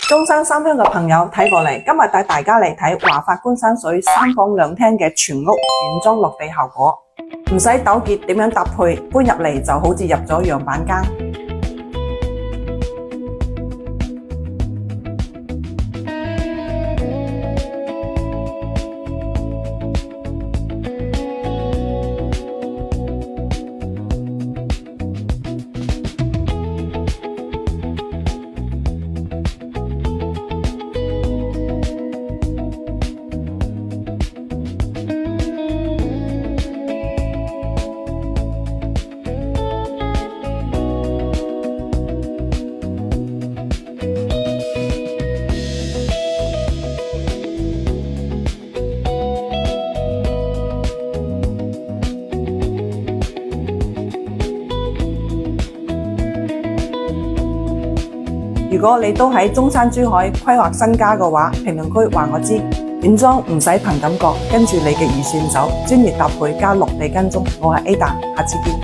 中山三鄉嘅朋友睇過嚟，今日帶大家嚟睇華發觀山水3房2廳嘅全屋原裝落地效果，唔使糾結點樣搭配，搬入嚟就好似入咗樣板間。如果你都喺中山珠海規劃新家嘅話，評論區話我知，原裝唔使憑感覺，跟住你嘅預算走，專業搭配加落地跟蹤。我係 Ada，下次見。